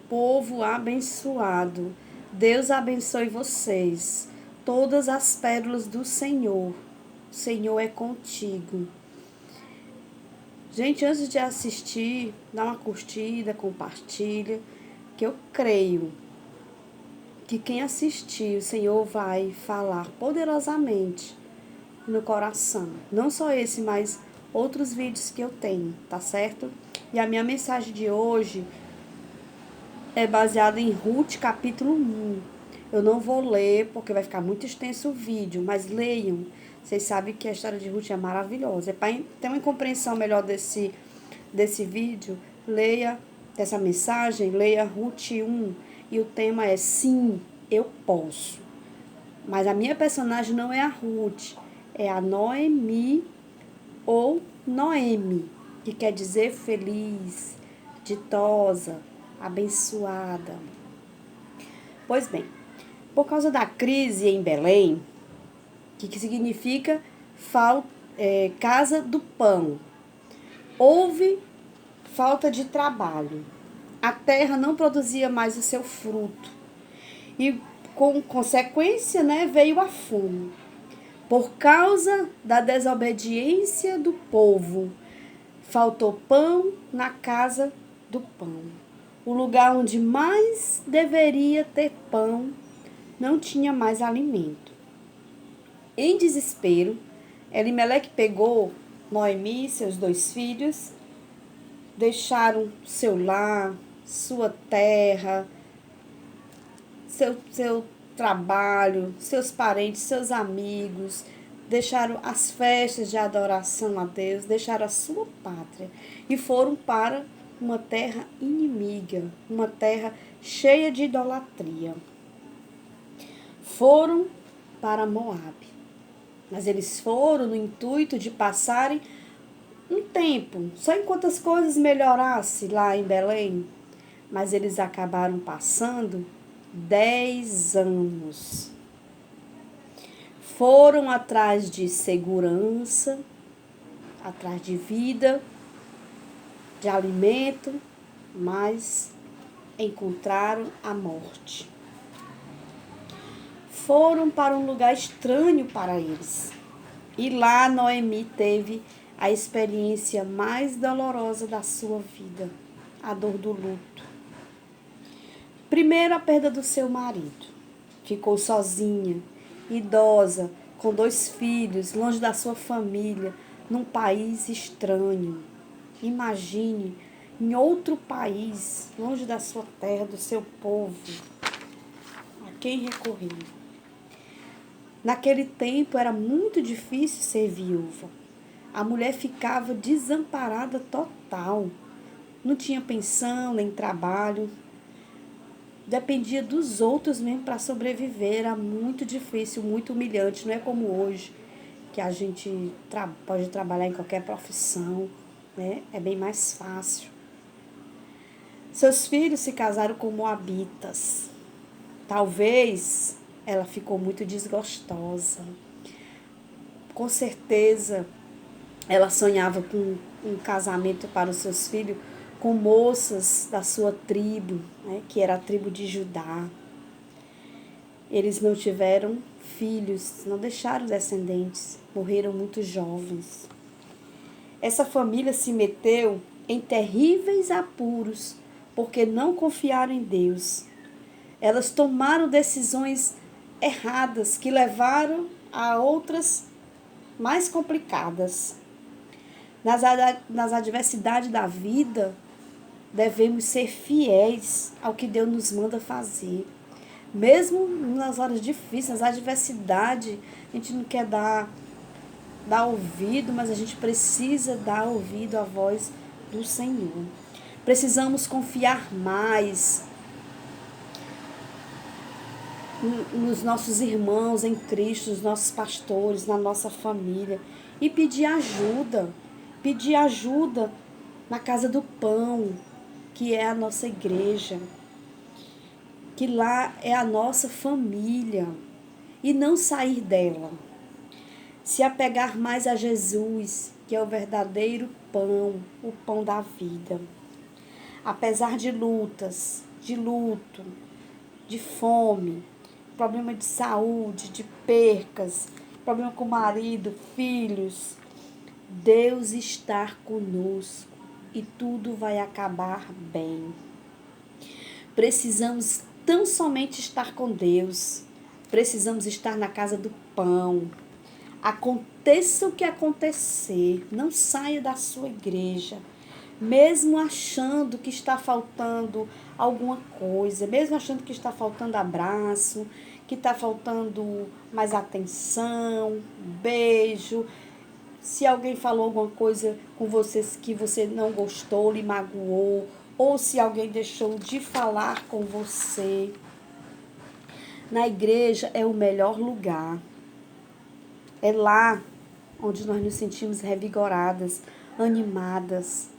Povo abençoado, Deus abençoe vocês. Todas as pérolas do Senhor. O Senhor é contigo. Gente, antes de assistir, dá uma curtida, compartilha, que eu creio que quem assistir, o Senhor vai falar poderosamente no coração. Não só esse, mas outros vídeos que eu tenho, tá certo? E a minha mensagem de hoje é baseada em Ruth, capítulo 1. Eu não vou ler, porque vai ficar muito extenso o vídeo, mas leiam. Vocês sabem que a história de Ruth é maravilhosa. É para ter uma compreensão melhor desse vídeo, leia dessa mensagem, leia Ruth 1. E o tema é Sim, eu posso. Mas a minha personagem não é a Ruth, é a Noemi ou Noemi, que quer dizer feliz, ditosa, abençoada. Pois bem, por causa da crise em Belém, que significa casa do pão, houve falta de trabalho. A terra não produzia mais o seu fruto. E, com consequência, veio a fome. Por causa da desobediência do povo, faltou pão na casa do pão. O lugar onde mais deveria ter pão não tinha mais alimento. Em desespero, Elimeleque pegou Noemi e seus 2 filhos, deixaram seu lar, sua terra, seu trabalho, seus parentes, seus amigos, deixaram as festas de adoração a Deus, deixaram a sua pátria e foram para uma terra inimiga, uma terra cheia de idolatria. Foram para Moabe. Mas eles foram no intuito de passarem um tempo, só enquanto as coisas melhorassem lá em Belém. Mas eles acabaram passando 10 anos. Foram atrás de segurança, atrás de vida, de alimento, mas encontraram a morte. Foram para um lugar estranho para eles. E lá Noemi teve a experiência mais dolorosa da sua vida, a dor do luto. Primeiro, a perda do seu marido. Ficou sozinha, idosa, com 2 filhos, longe da sua família, num país estranho. Imagine, em outro país, longe da sua terra, do seu povo. A quem recorrer? Naquele tempo era muito difícil ser viúva. A mulher ficava desamparada total. Não tinha pensão nem trabalho. Dependia dos outros mesmo para sobreviver. Era muito difícil, muito humilhante. Não é como hoje, que a gente pode trabalhar em qualquer profissão, né? É bem mais fácil. Seus filhos se casaram com moabitas. Talvez ela ficou muito desgostosa. Com certeza, ela sonhava com um casamento para os seus filhos com moças da sua tribo, né, que era a tribo de Judá. Eles não tiveram filhos, não deixaram descendentes, morreram muito jovens. Essa família se meteu em terríveis apuros porque não confiaram em Deus. Elas tomaram decisões erradas que levaram a outras mais complicadas. Nas adversidades da vida, devemos ser fiéis ao que Deus nos manda fazer. Mesmo nas horas difíceis, nas adversidades, a gente não quer dar ouvido, mas a gente precisa dar ouvido à voz do Senhor. Precisamos confiar mais nos nossos irmãos em Cristo, nos nossos pastores, na nossa família. E pedir ajuda na casa do pão, que é a nossa igreja, que lá é a nossa família, e não sair dela. Se apegar mais a Jesus, que é o verdadeiro pão, o pão da vida. Apesar de lutas, de luto, de fome, problema de saúde, de percas, problema com o marido, filhos, Deus está conosco e tudo vai acabar bem. Precisamos tão somente estar com Deus. Precisamos estar na casa do pão. Aconteça o que acontecer, não saia da sua igreja, mesmo achando que está faltando alguma coisa, mesmo achando que está faltando abraço, que está faltando mais atenção, beijo. Se alguém falou alguma coisa com você que você não gostou, lhe magoou, ou se alguém deixou de falar com você, na igreja é o melhor lugar. É lá onde nós nos sentimos revigoradas, animadas,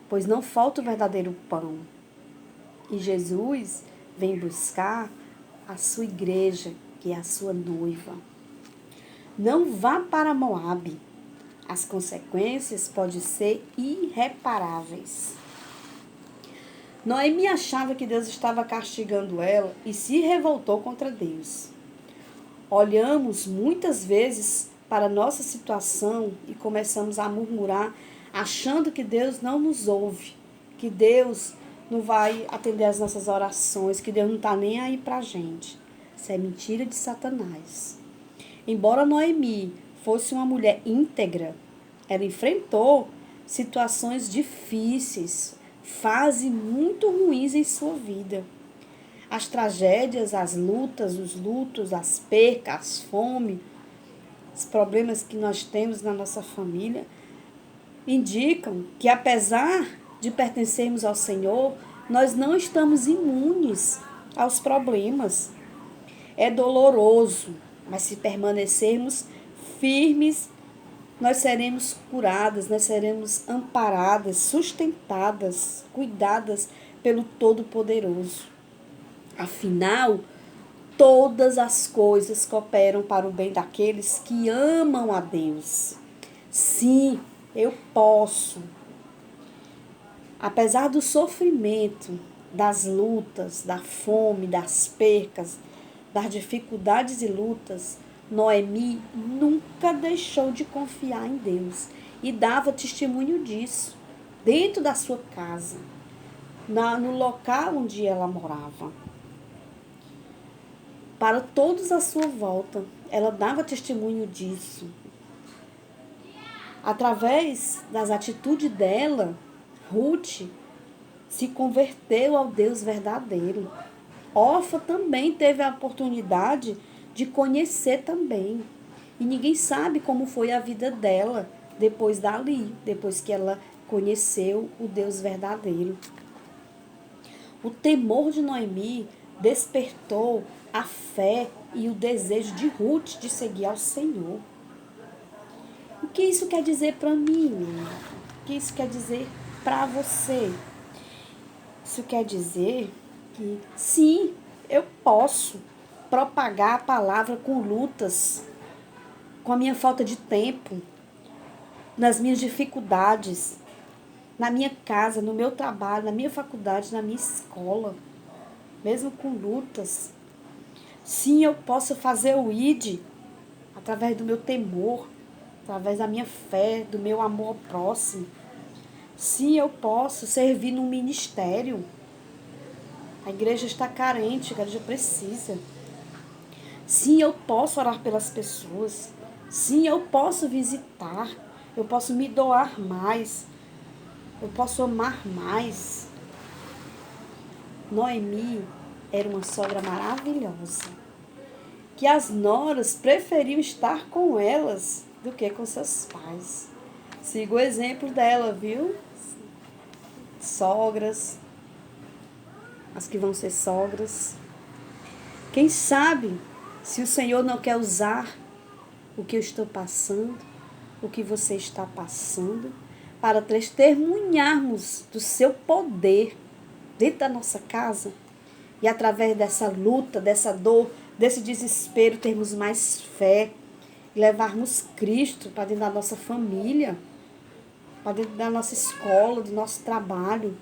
pois não falta o verdadeiro pão. E Jesus vem buscar a sua igreja, que é a sua noiva. Não vá para Moabe. As consequências podem ser irreparáveis. Noemi achava que Deus estava castigando ela e se revoltou contra Deus. Olhamos muitas vezes para a nossa situação e começamos a murmurar, achando que Deus não nos ouve, que Deus não vai atender as nossas orações, que Deus não está nem aí para a gente. Isso é mentira de Satanás. Embora Noemi fosse uma mulher íntegra, ela enfrentou situações difíceis, fases muito ruins em sua vida. As tragédias, as lutas, os lutos, as percas, as fome, os problemas que nós temos na nossa família, indicam que apesar de pertencermos ao Senhor, nós não estamos imunes aos problemas. É doloroso, mas se permanecermos firmes, nós seremos curadas, nós seremos amparadas, sustentadas, cuidadas pelo Todo-Poderoso. Afinal, todas as coisas cooperam para o bem daqueles que amam a Deus. Sim, eu posso. Apesar do sofrimento, das lutas, da fome, das percas, das dificuldades e lutas, Noemi nunca deixou de confiar em Deus e dava testemunho disso dentro da sua casa, no local onde ela morava. Para todos à sua volta, ela dava testemunho disso. Através das atitudes dela, Ruth se converteu ao Deus verdadeiro. Orfa também teve a oportunidade de conhecer também. E ninguém sabe como foi a vida dela depois dali, depois que ela conheceu o Deus verdadeiro. O temor de Noemi despertou a fé e o desejo de Ruth de seguir ao Senhor. O que isso quer dizer para mim? O que isso quer dizer para você? Isso quer dizer que sim, eu posso propagar a palavra com lutas, com a minha falta de tempo, nas minhas dificuldades, na minha casa, no meu trabalho, na minha faculdade, na minha escola, mesmo com lutas. Sim, eu posso fazer o ID através do meu temor, através da minha fé, do meu amor ao próximo. Sim, eu posso servir num ministério. A igreja está carente, a igreja precisa. Sim, eu posso orar pelas pessoas. Sim, eu posso visitar. Eu posso me doar mais. Eu posso amar mais. Noemi era uma sogra maravilhosa, que as noras preferiam estar com elas do que com seus pais. Siga o exemplo dela, viu? Sogras, as que vão ser sogras. Quem sabe se o Senhor não quer usar o que eu estou passando, o que você está passando, para testemunharmos do seu poder dentro da nossa casa e através dessa luta, dessa dor, desse desespero, termos mais fé, levarmos Cristo para dentro da nossa família, para dentro da nossa escola, do nosso trabalho.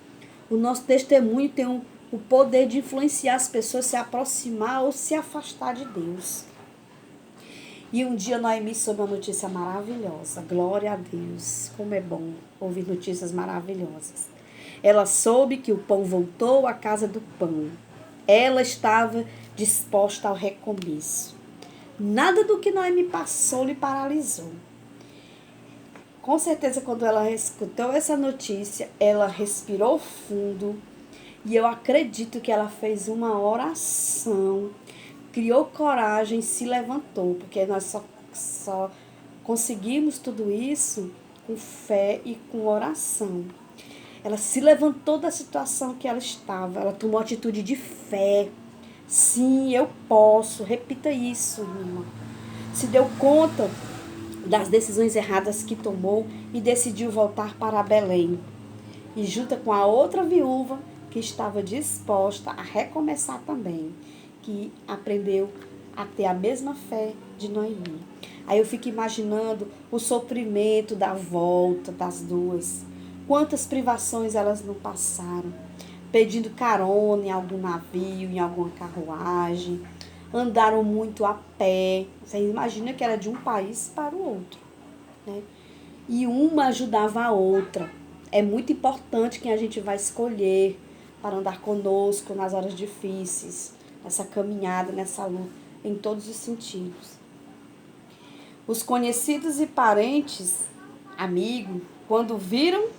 O nosso testemunho tem o poder de influenciar as pessoas a se aproximar ou se afastar de Deus. E um dia Noemi soube uma notícia maravilhosa. Glória a Deus. Como é bom ouvir notícias maravilhosas. Ela soube que o pão voltou à casa do pão. Ela estava disposta ao recomeço. Nada do que Noemi passou lhe paralisou. Com certeza, quando ela escutou essa notícia, ela respirou fundo. E eu acredito que ela fez uma oração, criou coragem, se levantou, porque nós só conseguimos tudo isso com fé e com oração. Ela se levantou da situação que ela estava, ela tomou atitude de fé. Sim, eu posso, repita isso, minha irmã. Se deu conta das decisões erradas que tomou e decidiu voltar para Belém. E junto com a outra viúva, que estava disposta a recomeçar também, que aprendeu a ter a mesma fé de Noemi. Aí eu fico imaginando o sofrimento da volta das duas. Quantas privações elas não passaram, pedindo carona em algum navio, em alguma carruagem, andaram muito a pé. Você imagina que era de um país para o outro, né? E uma ajudava a outra. É muito importante quem a gente vai escolher para andar conosco nas horas difíceis, nessa caminhada, nessa luta, em todos os sentidos. Os conhecidos e parentes, amigos, quando viram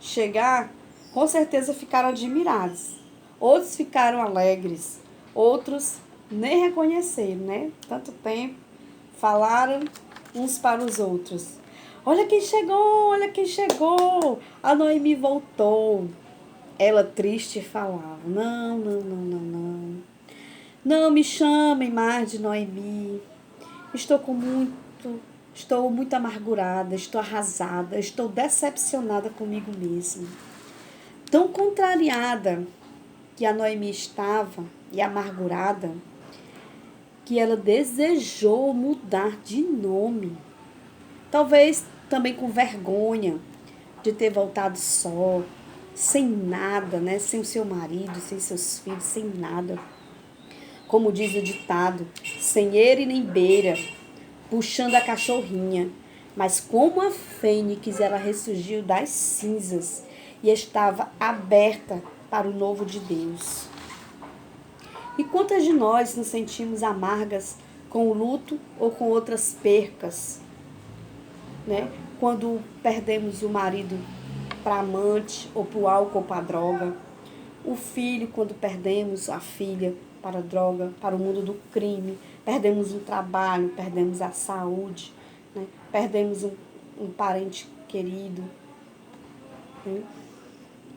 chegar, com certeza ficaram admirados. Outros ficaram alegres, outros nem reconheceram, né? Tanto tempo, falaram uns para os outros. Olha quem chegou, olha quem chegou. A Noemi voltou. Ela triste falava, não. Não me chamem mais de Noemi. Estou muito amargurada, estou arrasada, estou decepcionada comigo mesma. Tão contrariada que a Noemi estava e amargurada, que ela desejou mudar de nome. Talvez também com vergonha de ter voltado só, sem nada, né? Sem o seu marido, sem seus filhos, sem nada. Como diz o ditado, sem eira nem beira, puxando a cachorrinha. Mas como a fênix, ela ressurgiu das cinzas e estava aberta para o novo de Deus. E quantas de nós nos sentimos amargas com o luto ou com outras percas, né? Quando perdemos o marido para amante ou para o álcool ou para a droga, o filho quando perdemos a filha para a droga, para o mundo do crime, perdemos um trabalho, perdemos a saúde, né? Perdemos um parente querido, né?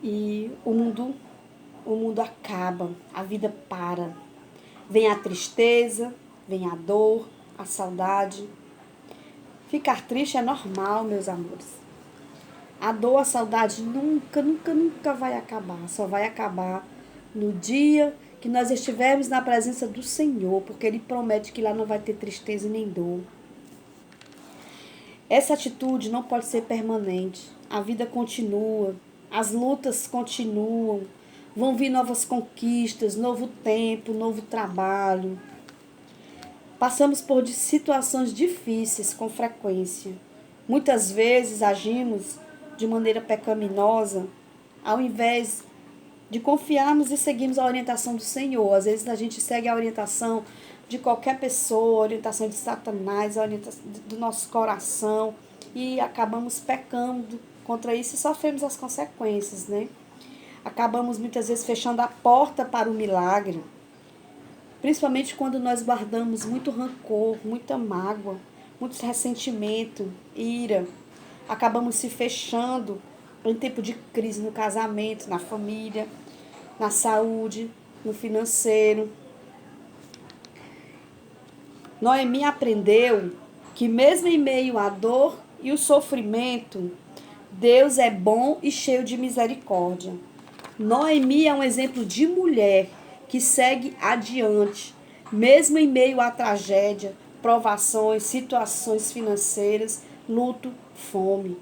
E o mundo acaba, a vida para. Vem a tristeza, vem a dor, a saudade. Ficar triste é normal, meus amores. A dor, a saudade nunca vai acabar. Só vai acabar no dia que nós estivermos na presença do Senhor, porque Ele promete que lá não vai ter tristeza nem dor. Essa atitude não pode ser permanente. A vida continua, as lutas continuam, vão vir novas conquistas, novo tempo, novo trabalho. Passamos por situações difíceis com frequência. Muitas vezes agimos de maneira pecaminosa, ao invés de confiarmos e seguirmos a orientação do Senhor. Às vezes a gente segue a orientação de qualquer pessoa, a orientação de Satanás, a orientação do nosso coração, e acabamos pecando contra isso e sofremos as consequências, né? Acabamos muitas vezes fechando a porta para o milagre, principalmente quando nós guardamos muito rancor, muita mágoa, muito ressentimento, ira. Acabamos se fechando em tempo de crise no casamento, na família, na saúde, no financeiro. Noemi aprendeu que mesmo em meio à dor e o sofrimento, Deus é bom e cheio de misericórdia. Noemi é um exemplo de mulher que segue adiante, mesmo em meio à tragédia, provações, situações financeiras, luto, fome.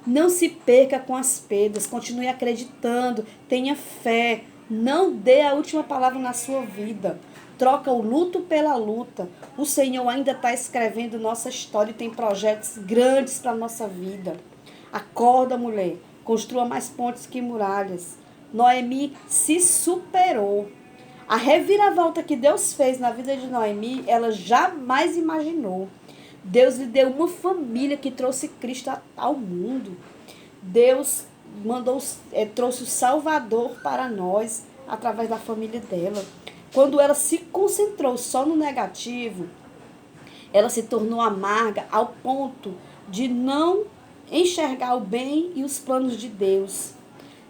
Não se perca com as perdas, continue acreditando, tenha fé. Não dê a última palavra na sua vida. Troca o luto pela luta. O Senhor ainda está escrevendo nossa história e tem projetos grandes para a nossa vida. Acorda, mulher. Construa mais pontes que muralhas. Noemi se superou. A reviravolta que Deus fez na vida de Noemi, ela jamais imaginou. Deus lhe deu uma família que trouxe Cristo ao mundo. Deus trouxe o Salvador para nós através da família dela. Quando ela se concentrou só no negativo, ela se tornou amarga ao ponto de não enxergar o bem e os planos de Deus.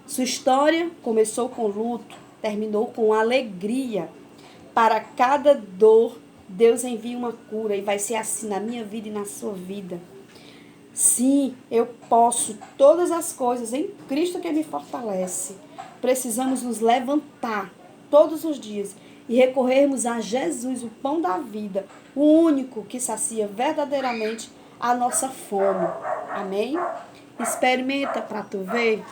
Sua história começou com luto, terminou com alegria. Para cada dor, Deus envia uma cura e vai ser assim na minha vida e na sua vida. Sim, eu posso todas as coisas em Cristo que me fortalece. Precisamos nos levantar todos os dias e recorrermos a Jesus, o pão da vida, o único que sacia verdadeiramente a nossa fome. Amém? Experimenta para tu ver.